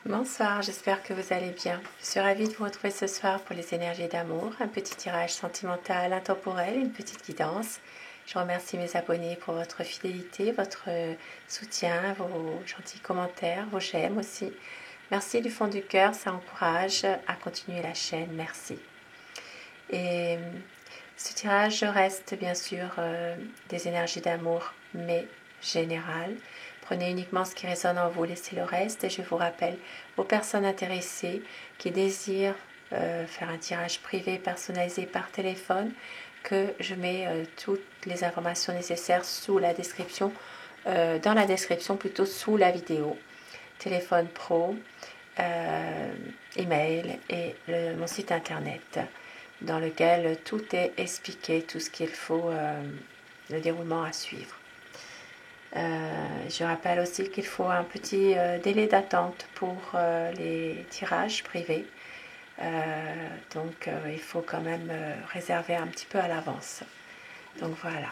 Bonsoir, j'espère que vous allez bien. Je suis ravie de vous retrouver ce soir pour les énergies d'amour, un petit tirage sentimental, intemporel, une petite guidance. Je remercie mes abonnés pour votre fidélité, votre soutien, vos gentils commentaires, vos j'aime aussi. Merci du fond du cœur, ça encourage à continuer la chaîne, merci. Et ce tirage reste bien sûr des énergies d'amour, mais générales. Prenez uniquement ce qui résonne en vous, laissez le reste. Et je vous rappelle, aux personnes intéressées qui désirent faire un tirage privé personnalisé par téléphone, que je mets toutes les informations nécessaires sous la description, dans la description plutôt sous la vidéo. Téléphone pro, email et mon site internet dans lequel tout est expliqué, tout ce qu'il faut, le déroulement à suivre. Je rappelle aussi qu'il faut un petit délai d'attente pour les tirages privés. Donc il faut quand même réserver un petit peu à l'avance. Donc voilà.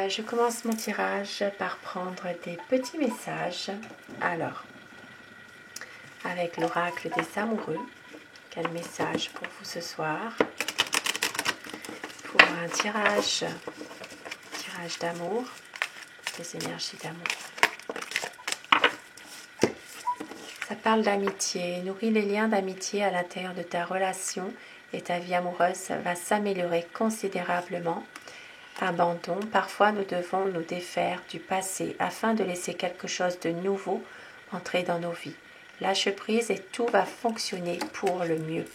Je commence mon tirage par prendre des petits messages. Alors, avec l'oracle des amoureux, quel message pour vous ce soir? Pour un tirage d'amour, des énergies d'amour. Ça parle d'amitié. Nourris les liens d'amitié à l'intérieur de ta relation et ta vie amoureuse va s'améliorer considérablement. Abandon. Parfois, nous devons nous défaire du passé afin de laisser quelque chose de nouveau entrer dans nos vies. Lâche prise et tout va fonctionner pour le mieux.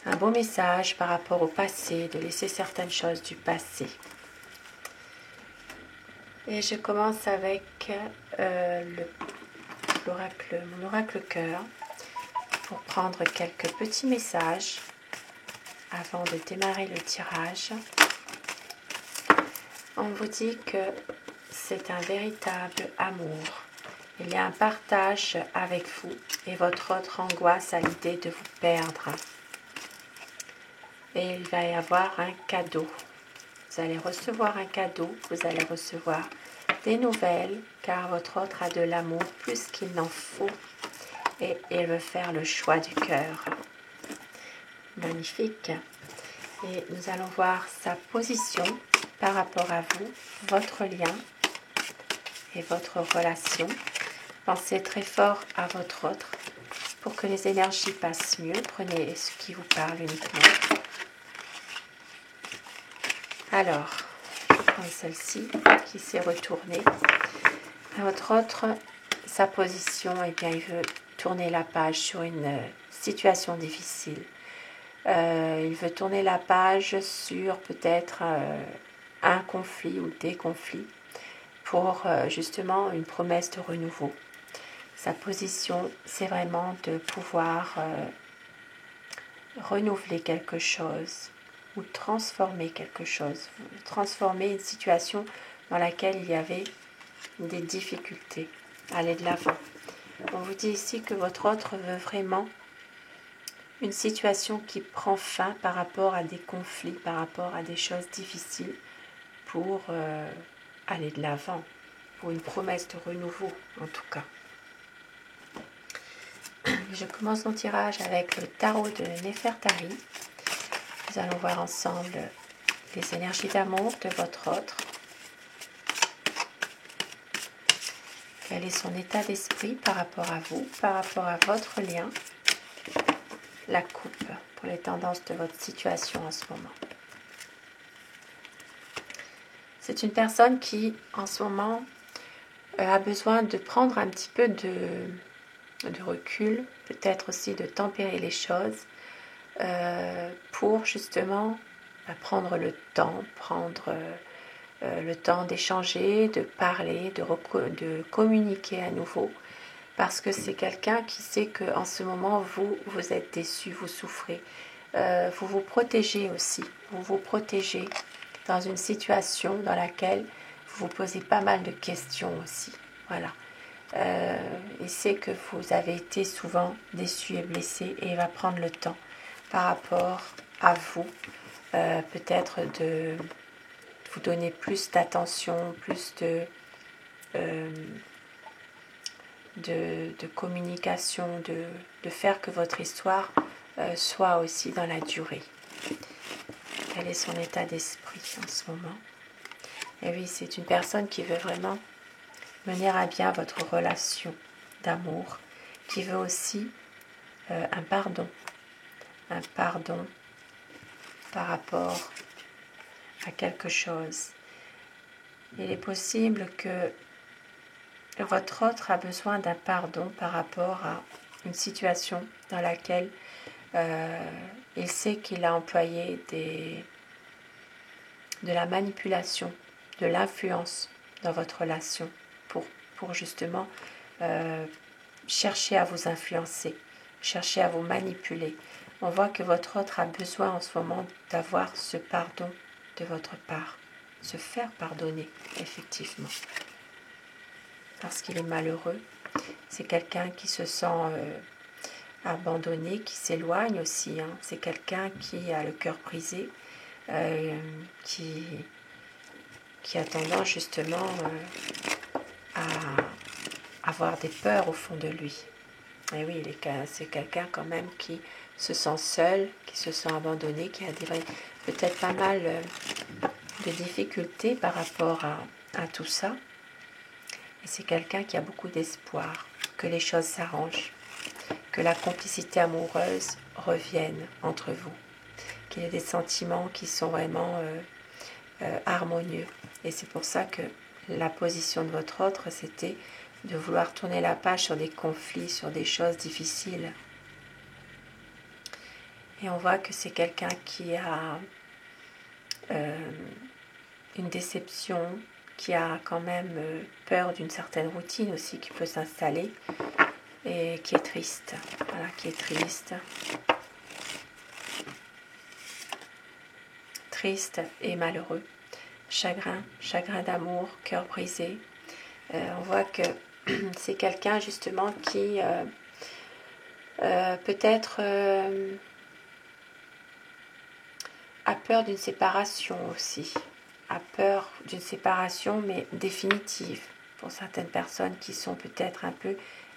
Un beau message par rapport au passé, de laisser certaines choses du passé. Et je commence avec mon oracle cœur pour prendre quelques petits messages avant de démarrer le tirage. On vous dit que c'est un véritable amour. Il y a un partage avec vous et votre autre angoisse à l'idée de vous perdre. Et il va y avoir un cadeau. Vous allez recevoir un cadeau, vous allez recevoir des nouvelles, car votre autre a de l'amour plus qu'il n'en faut et il veut faire le choix du cœur. Magnifique. Et nous allons voir sa position par rapport à vous, votre lien et votre relation. Pensez très fort à votre autre pour que les énergies passent mieux. Prenez ce qui vous parle uniquement. Alors, je prends celle-ci qui s'est retournée. Votre autre, sa position, eh bien, il veut tourner la page sur une situation difficile. Il veut tourner la page sur peut-être un conflit ou des conflits pour justement une promesse de renouveau. Sa position, c'est vraiment de pouvoir renouveler quelque chose ou transformer quelque chose, transformer une situation dans laquelle il y avait des difficultés, aller de l'avant. On vous dit ici que votre autre veut vraiment une situation qui prend fin par rapport à des conflits, par rapport à des choses difficiles pour aller de l'avant, pour une promesse de renouveau en tout cas. Je commence mon tirage avec le tarot de Néfertari. Nous allons voir ensemble les énergies d'amour de votre autre. Quel est son état d'esprit par rapport à vous, par rapport à votre lien? La coupe pour les tendances de votre situation en ce moment. C'est une personne qui, en ce moment, a besoin de prendre un petit peu de recul, peut-être aussi de tempérer les choses pour justement prendre le temps d'échanger, de parler, de communiquer à nouveau, parce que c'est quelqu'un qui sait qu'en ce moment, vous êtes déçu, vous souffrez. Vous vous protégez aussi, vous vous protégez dans une situation dans laquelle vous vous posez pas mal de questions aussi. Voilà. Il sait que vous avez été souvent déçu et blessé et il va prendre le temps par rapport à vous, peut-être de vous donner plus d'attention, plus de communication, de faire que votre histoire soit aussi dans la durée. Quel est son état d'esprit en ce moment? Et oui, c'est une personne qui veut vraiment mener à bien votre relation d'amour, qui veut aussi un pardon par rapport à quelque chose. Il est possible que votre autre a besoin d'un pardon par rapport à une situation dans laquelle il sait qu'il a employé de la manipulation, de l'influence dans votre relation pour justement chercher à vous influencer, chercher à vous manipuler. On voit que votre autre a besoin en ce moment d'avoir ce pardon de votre part, se faire pardonner, effectivement. Parce qu'il est malheureux. C'est quelqu'un qui se sent abandonné, qui s'éloigne aussi. C'est quelqu'un qui a le cœur brisé, qui a tendance justement à avoir des peurs au fond de lui. Et oui, c'est quelqu'un quand même qui se sent seul, qui se sent abandonné, qui a peut-être pas mal de difficultés par rapport à tout ça. Et c'est quelqu'un qui a beaucoup d'espoir, que les choses s'arrangent, que la complicité amoureuse revienne entre vous, qu'il y ait des sentiments qui sont vraiment harmonieux. Et c'est pour ça que la position de votre autre, c'était de vouloir tourner la page sur des conflits, sur des choses difficiles. Et on voit que c'est quelqu'un qui a une déception, qui a quand même peur d'une certaine routine aussi qui peut s'installer et qui est triste. Voilà, qui est triste. Triste et malheureux. Chagrin d'amour, cœur brisé. On voit que c'est quelqu'un justement qui peut-être a peur d'une séparation aussi, a peur d'une séparation mais définitive pour certaines personnes qui sont peut-être un peu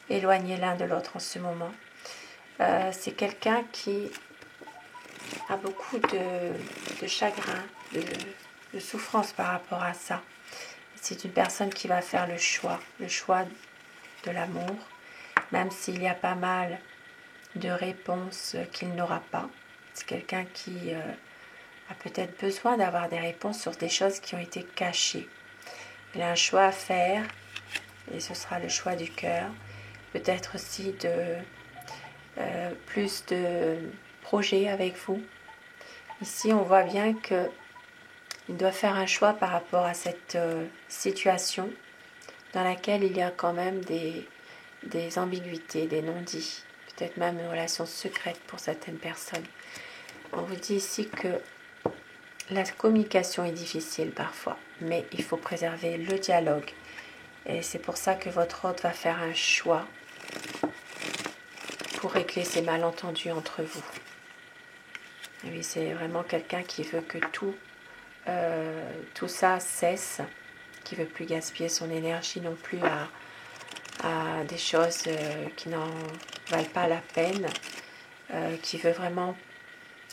éloignées l'un de l'autre en ce moment. C'est quelqu'un qui a beaucoup de chagrin, de souffrance par rapport à ça. C'est une personne qui va faire le choix de l'amour, même s'il y a pas mal de réponses qu'il n'aura pas. C'est quelqu'un qui a peut-être besoin d'avoir des réponses sur des choses qui ont été cachées. Il a un choix à faire et ce sera le choix du cœur. Peut-être aussi plus de projets avec vous. Ici, on voit bien qu'il doit faire un choix par rapport à cette situation dans laquelle il y a quand même des ambiguïtés, des non-dits, peut-être même une relation secrète pour certaines personnes. On vous dit ici que la communication est difficile parfois, mais il faut préserver le dialogue. Et c'est pour ça que votre hôte va faire un choix pour régler ces malentendus entre vous. Et oui, c'est vraiment quelqu'un qui veut que tout ça cesse, qui ne veut plus gaspiller son énergie non plus à des choses qui n'en valent pas la peine, qui veut vraiment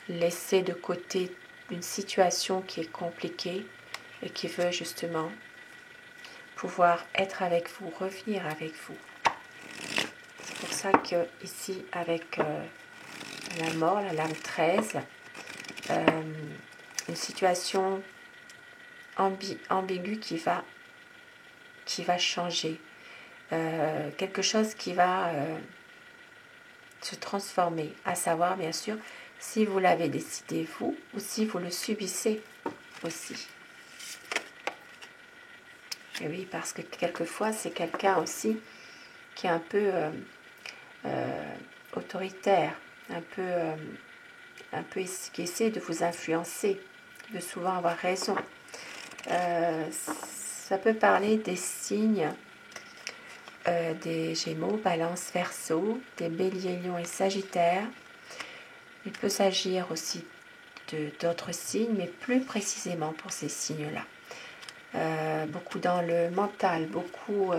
laisser de côté une situation qui est compliquée et qui veut justement pouvoir être avec vous, revenir avec vous. C'est pour ça que ici avec la mort, la lame 13, une situation ambiguë qui va changer, quelque chose qui va se transformer, à savoir bien sûr si vous l'avez décidé vous ou si vous le subissez aussi. Et oui, parce que quelquefois c'est quelqu'un aussi qui est un peu autoritaire, un peu qui essaie de vous influencer, qui veut souvent avoir raison. Ça peut parler des signes des Gémeaux, Balance, Verseau, des Béliers, Lions et Sagittaires. Il peut s'agir aussi d'autres signes, mais plus précisément pour ces signes-là. Beaucoup dans le mental, beaucoup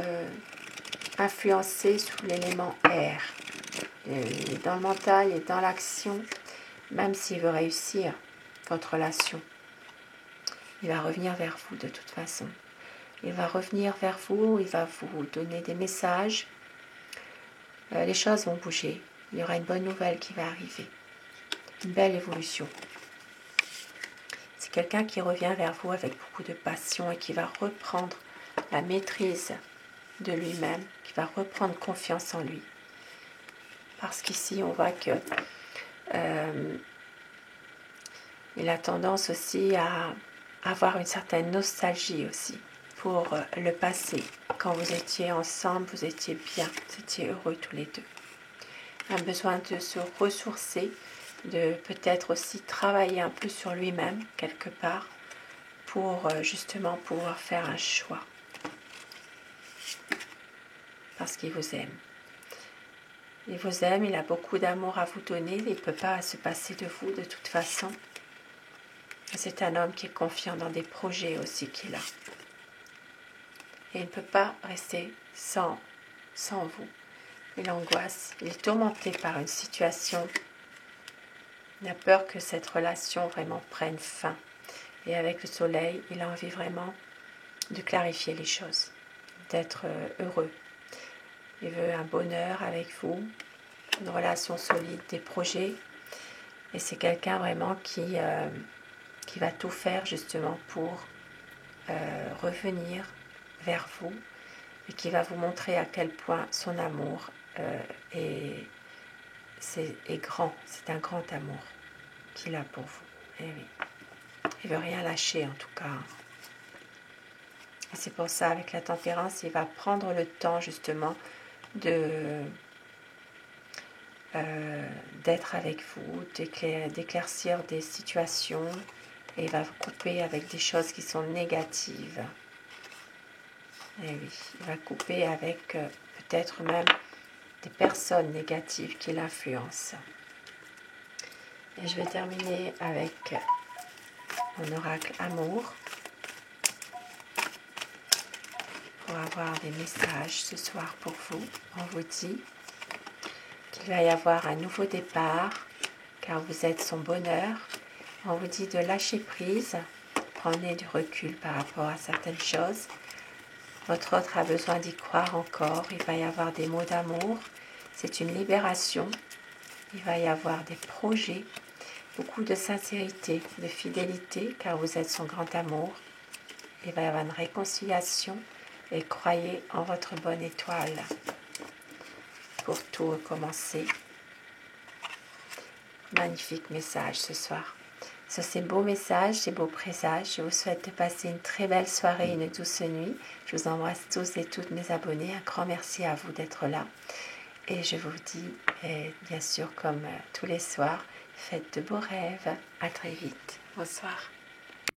influencé sous l'élément air. Il est dans le mental, il est dans l'action, même s'il veut réussir votre relation. Il va revenir vers vous de toute façon. Il va revenir vers vous, il va vous donner des messages. Les choses vont bouger. Il y aura une bonne nouvelle qui va arriver. Une belle évolution. C'est quelqu'un qui revient vers vous avec beaucoup de passion et qui va reprendre la maîtrise de lui-même, qui va reprendre confiance en lui. Parce qu'ici, on voit que il a tendance aussi à avoir une certaine nostalgie aussi pour le passé. Quand vous étiez ensemble, vous étiez bien, vous étiez heureux tous les deux. Un besoin de se ressourcer, de peut-être aussi travailler un peu sur lui-même quelque part pour justement pouvoir faire un choix. Parce qu'il vous aime. Il vous aime, il a beaucoup d'amour à vous donner, il ne peut pas se passer de vous de toute façon. C'est un homme qui est confiant dans des projets aussi qu'il a. Et il ne peut pas rester sans vous. Il angoisse, il est tourmenté par une situation. Il a peur que cette relation vraiment prenne fin. Et avec le soleil, il a envie vraiment de clarifier les choses, d'être heureux. Il veut un bonheur avec vous, une relation solide, des projets. Et c'est quelqu'un vraiment qui va tout faire justement pour revenir vers vous et qui va vous montrer à quel point son amour est grand. C'est un grand amour qu'il a pour vous. Et oui. Il ne veut rien lâcher en tout cas. Et c'est pour ça, avec la tempérance, il va prendre le temps justement d'être avec vous, d'éclaircir des situations, et il va vous couper avec des choses qui sont négatives. Et oui, il va couper avec peut-être même des personnes négatives qui l'influencent. Et je vais terminer avec mon oracle amour pour avoir des messages ce soir pour vous. On vous dit qu'il va y avoir un nouveau départ car vous êtes son bonheur. On vous dit de lâcher prise, prenez du recul par rapport à certaines choses. Votre autre a besoin d'y croire encore. Il va y avoir des mots d'amour. C'est une libération. Il va y avoir des projets, beaucoup de sincérité, de fidélité, car vous êtes son grand amour. Il va y avoir une réconciliation et croyez en votre bonne étoile pour tout recommencer. Magnifique message ce soir. Sur ces beaux messages, ces beaux présages, je vous souhaite de passer une très belle soirée, une douce nuit. Je vous embrasse tous et toutes mes abonnés. Un grand merci à vous d'être là. Et je vous dis, bien sûr, comme tous les soirs, faites de beaux rêves. À très vite. Bonsoir.